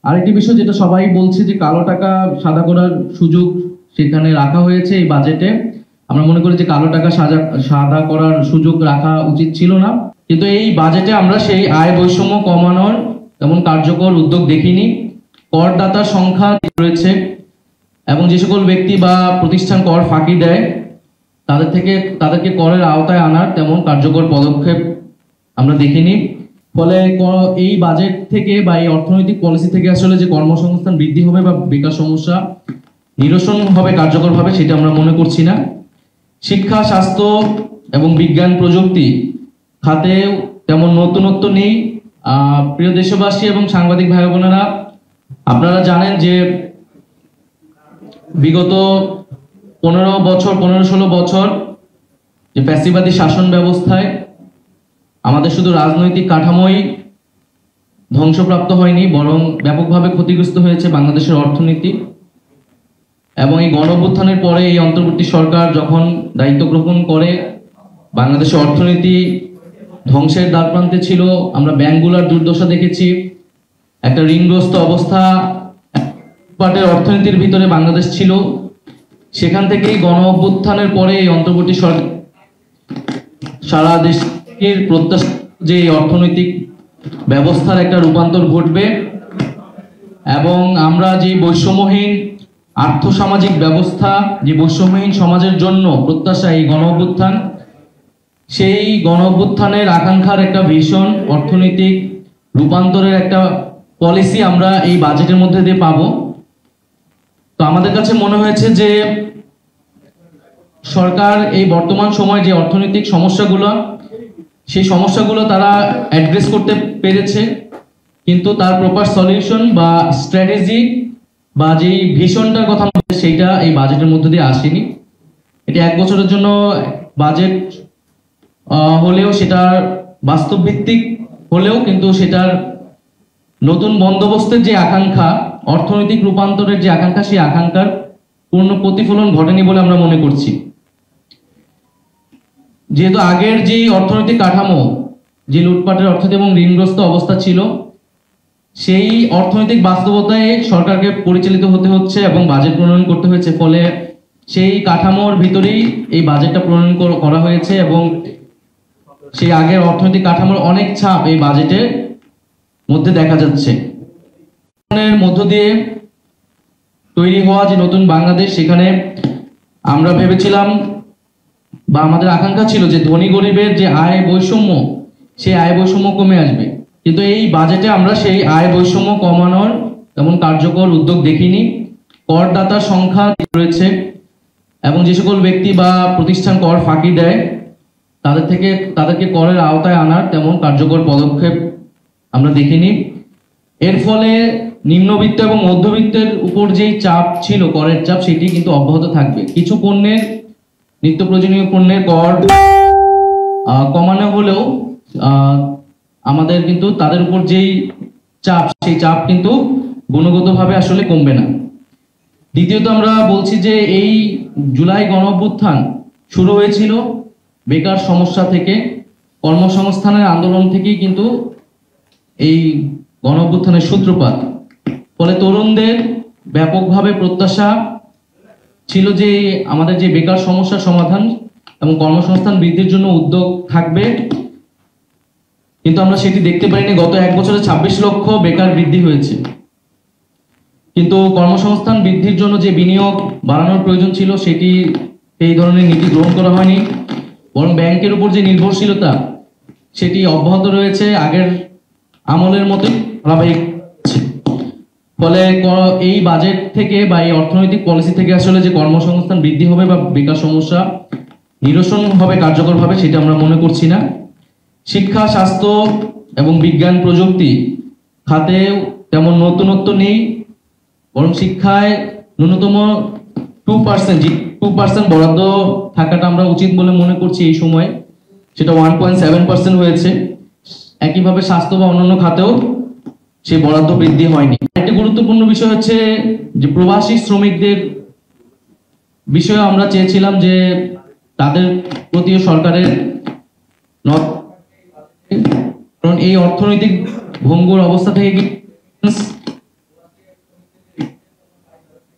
আরেকটি বিষয় যেটা সবাই বলছে যে কালো টাকা সাদা করার সুযোগ সেখানে রাখা হয়েছে এই বাজেটে। আমরা মনে করি যে কালো টাকা সাদা করার সুযোগ রাখা উচিত ছিল না, কিন্তু এই বাজেটে আমরা সেই আয় বৈষম্য কমানোর তেমন কার্যকর উদ্যোগ দেখিনি। করদাতার সংখ্যা রয়েছে এবং যে সকল ব্যক্তি বা প্রতিষ্ঠান কর ফাঁকি দেয় তাদেরকে করের আওতায় আনার তেমন কার্যকর পদক্ষেপ আমরা দেখিনি। ফলে এই বাজেট থেকে বা এই অর্থনৈতিক পলিসি থেকে আসলে যে কর্মসংস্থান বৃদ্ধি হবে বা বেকার সমস্যা নিরসন হবে কার্যকরভাবে, সেটা আমরা মনে করছি না। শিক্ষা, স্বাস্থ্য এবং বিজ্ঞান প্রযুক্তি খাতে তেমন নতুনত্ব নেই। প্রিয় দেশবাসী এবং সাংবাদিক ভাই বোনেরা, আপনারা জানেন যে বিগত 15-16 বছর যে ফ্যাসিবাদী শাসন ব্যবস্থায় আমাদের শুধু রাজনৈতিক কাঠামোই ধ্বংসপ্রাপ্ত হয়নি, বরং ব্যাপকভাবে ক্ষতিগ্রস্ত হয়েছে বাংলাদেশের অর্থনীতি। এবং এই গণঅভ্যুত্থানের পরে এই অন্তর্বর্তী সরকার যখন দায়িত্ব গ্রহণ করে, বাংলাদেশের অর্থনীতি ধ্বংসের দ্বারপ্রান্তে ছিল। আমরা ব্যাংকগুলোর দুর্দশা দেখেছি, একটা ঋণগ্রস্ত অবস্থা পাটের অর্থনীতির ভিতরে বাংলাদেশ ছিল। সেখান থেকেই গণঅভ্যুত্থানের পরে এই অন্তর্বর্তী সরকার সারা দেশের প্রত্যাশা যে অর্থনৈতিক ব্যবস্থার একটা রূপান্তর ঘটবে এবং আমরা যে বৈষম্যহীন আর্থসামাজিক ব্যবস্থা, যে বৈষম্যহীন সমাজের জন্য প্রত্যাশা এই গণঅভ্যুত্থান, সেই গণঅভ্যুত্থানের আকাঙ্ক্ষার একটা ভীষণ অর্থনৈতিক রূপান্তরের একটা পলিসি আমরা এই বাজেটের মধ্যে দিয়ে পাবো। তো আমাদের কাছে মনে হয়েছে যে সরকার এই বর্তমান সময় যে অর্থনৈতিক সমস্যাগুলো, সেই সমস্যাগুলো তারা অ্যাড্রেস করতে পেরেছে, কিন্তু তার প্রপার সলিউশন বা স্ট্র্যাটেজি বা যেই ভিশনটার কথা সেইটা এই বাজেটের মধ্যে দিয়ে আসেনি। এটা 1 বছরের জন্য বাজেট হলেও সেটার বাস্তব ভিত্তিক হলেও কিন্তু সেটার নতুন বন্দোবস্তের যে আকাঙ্ক্ষা, অর্থনৈতিক রূপান্তরের যে আকাঙ্ক্ষা, সেই আকাঙ্ক্ষার পূর্ণ প্রতিফলন ঘটেনি বলে আমরা মনে করছি। যেহেতু আগের যে অর্থনৈতিক কাঠামো, যে লুটপাটের অর্থনীতি এবং ঋণগ্রস্ত অবস্থা ছিল, সেই অর্থনৈতিক বাস্তবতায় সরকারকে পরিচালিত হতে হচ্ছে এবং বাজেট প্রণয়ন করতে হয়েছে। ফলে সেই কাঠামোর ভিতরেই এই বাজেটটা প্রণয়ন করা হয়েছে এবং সেই আগের অর্থনৈতিক কাঠামোর অনেক ছাপ এই বাজেটের মধ্যে দেখা যাচ্ছে। এর মধ্য দিয়ে তৈরি হওয়া যে নতুন বাংলাদেশ, সেখানে আমরা ভেবেছিলাম বা আমাদের আকাঙ্ক্ষা ছিল যে ধনী গরিবের যে আয় বৈষম্য, সেই আয় বৈষম্য কমে আসবে। কিন্তু এই বাজেটে আমরা সেই আয় বৈষম্য কমানোর তেমন কার্যকর উদ্যোগ দেখিনি। করদাতার সংখ্যা রয়েছে এবং যে সকল ব্যক্তি বা প্রতিষ্ঠান কর ফাঁকি দেয় তাদেরকে করের আওতায় আনার তেমন কার্যকর পদক্ষেপ আমরা দেখিনি। এর ফলে নিম্নবিত্ত এবং মধ্যবিত্তের উপর যেই চাপ ছিল, করের চাপ, সেটি কিন্তু অব্যাহত থাকবে। কিছু পণ্যের, নিত্য প্রয়োজনীয় পণ্যের কর কমানো হলেও আমাদের কিন্তু তাদের উপর যেই চাপ, সেই চাপ কিন্তু গুণগতভাবে আসলে কমবে না। দ্বিতীয়ত আমরা বলছি যে এই জুলাই গণঅভ্যুত্থান শুরু হয়েছিল বেকার সমস্যা থেকে, কর্মসংস্থানের আন্দোলন থেকেই কিন্তু এই গণঅভ্যুত্থানের সূত্রপাত। ফলে তরুণদের ব্যাপকভাবে প্রত্যাশা ছিল যে আমাদের যে বেকার সমস্যার সমাধান এবং কর্মসংস্থান বৃদ্ধির জন্য উদ্যোগ থাকবে, কিন্তু আমরা সেটি দেখতে পাইনি। গত 1 বছরে 26 লক্ষ বেকার বৃদ্ধি হয়েছে, কিন্তু কর্মসংস্থান বৃদ্ধির জন্য যে বিনিয়োগ বাড়ানোর প্রয়োজন ছিল, সেটি এই ধরনের নীতি গ্রহণ করা হয়নি, বরং ব্যাংকের উপর যে নির্ভরশীলতা, সেটি অব্যাহত রয়েছে আগের আমলের মতোই ধারাবাহিক। ফলে এই বাজেট থেকে বা এই অর্থনৈতিক পলিসি থেকে আসলে যে কর্মসংস্থান বৃদ্ধি হবে বা বেকার সমস্যা নিরসন হবে কার্যকরভাবে, সেটা আমরা মনে করছি না। শিক্ষা, স্বাস্থ্য এবং বিজ্ঞান প্রযুক্তি খাতে তেমন নতুনত্ব নেই, বরং শিক্ষায় ন্যূনতম 2% বরাদ্দ থাকাটা আমরা উচিত বলে মনে করছি এই সময়। সেটা 1.7% হয়েছে। একইভাবে স্বাস্থ্য বা অন্যান্য খাতেও সেই বরাদ্দ বৃদ্ধি হয়নি। একটি গুরুত্বপূর্ণ বিষয় হচ্ছে যে প্রবাসী শ্রমিকদের বিষয়ে আমরা চেয়েছিলাম যে তাদের প্রতিও সরকারের, কারণ এই অর্থনৈতিক ভঙ্গুর অবস্থা থেকে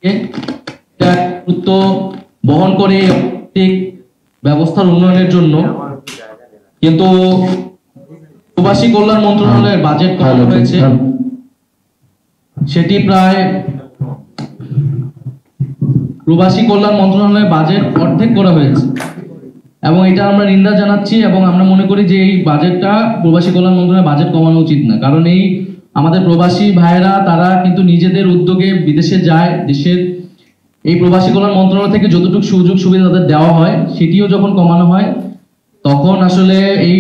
এটা গুরুত্ব বহন করে আর্থিক ব্যবস্থার উন্নয়নের জন্য, কিন্তু প্রবাসী কল্যাণ মন্ত্রণালয়ের বাজেট কমানো হয়েছে, সেটি প্রায় প্রবাসী কল্যাণ মন্ত্রণালয়ের বাজেট অর্ধেক করা হয়েছে এবং এটা আমরা নিন্দা জানাচ্ছি এবং আমরা মনে করি যে এই বাজেটটা প্রবাসী কল্যাণ মন্ত্রণালয়ের বাজেট কমানো উচিত না। কারণ এই আমাদের প্রবাসী ভাইয়েরা তারা কিন্তু নিজেদের উদ্যোগে বিদেশে যায়, দেশের এই প্রবাসী কল্যাণ মন্ত্রণালয় থেকে যতটুকু সুযোগ সুবিধা তাদের দেওয়া হয় সেটিও যখন কমানো হয় তখন আসলে এই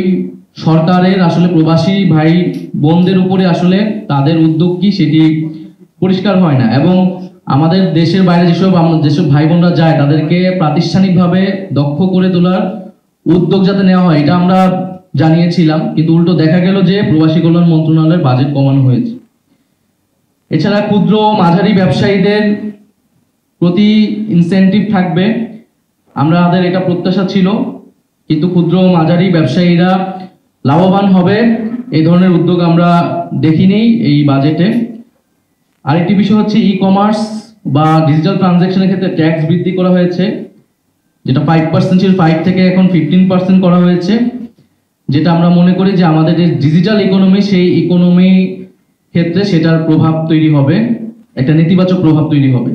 সরকারের আসলে প্রবাসী ভাই বোনদের উপরে আসলে তাদের উদ্যোগ কি সেটি পরিষ্কার হয় না। এবং আমাদের দেশের বাইরে যেসব ভাই বোনরা যায় তাদেরকে প্রাতিষ্ঠানিকভাবে দক্ষ করে তোলার উদ্যোগ যাতে নেওয়া হয় এটা আমরা জানিয়েছিলাম, কিন্তু উল্টো দেখা গেল যে প্রবাসী কল্যাণ মন্ত্রণালয়ের বাজেট কমানো হয়েছে। এছাড়া ক্ষুদ্র ও মাঝারি ব্যবসায়ীদের প্রতি ইনসেনটিভ থাকবে, আমাদের এটা প্রত্যাশা ছিল, কিন্তু ক্ষুদ্র ও মাঝারি ব্যবসায়ীরা লাভবান হবে এই ধরনের উদ্যোগ আমরা দেখিনি এই বাজেটে। আরেকটি বিষয় হচ্ছে ই কমার্স বা ডিজিটাল ট্রানজাকশনের ক্ষেত্রে ট্যাক্স বৃদ্ধি করা হয়েছে, যেটা 5% ছিল 5 থেকে এখন 15% করা হয়েছে, যেটা আমরা মনে করি যে আমাদের যে ডিজিটাল ইকোনমি সেই ইকোনমি ক্ষেত্রে সেটার প্রভাব তৈরি হবে, একটা নেতিবাচক প্রভাব তৈরি হবে।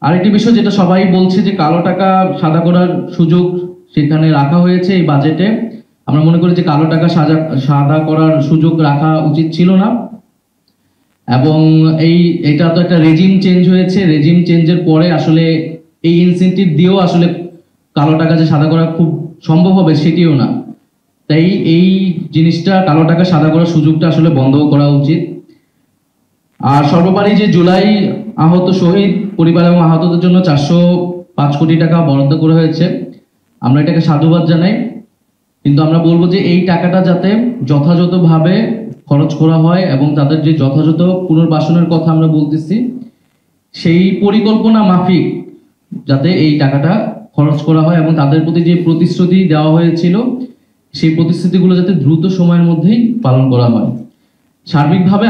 আরেকটি বিষয় যেটা সবাই বলছে যে কালো টাকা সাদা করার সুযোগ সেখানে রাখা হয়েছে এই বাজেটে, আমরা মনে করি যে কালো টাকা সাদা করার সুযোগ রাখা উচিত ছিল না। এবং এটা তো একটা রেজিম চেঞ্জ হয়েছে, রেজিম চেঞ্জের পরে আসলে এই ইনসেনটিভ দিয়েও আসলে কালো টাকা যে সাদা করা খুব সম্ভব হবে সেটিও না। তাই এই জিনিসটা কালো টাকা সাদা করার সুযোগটা আসলে বন্ধ করা উচিত। আর সর্বোপরি যে জুলাই আহত শহীদ পরিবার এবং আহতদের জন্য 405 কোটি টাকা বরাদ্দ করা হয়েছে, আমরা এটাকে সাধুবাদ জানাই, কিন্তু আমরা বলবো যে এই টাকাটা যাতে যথাযথভাবে খরচ করা হয় এবং তাদের যে যথাযথ পুনর্বাসনের কথা আমরা বলতেছি সেই পরিকল্পনা মাফিক যাতে এই টাকাটা খরচ করা হয় এবং তাদের প্রতি যে প্রতিশ্রুতি দেওয়া হয়েছিল সেই প্রতিশ্রুতিগুলো যাতে দ্রুত সময়ের মধ্যেই পালন করা হয়। সার্বিকভাবে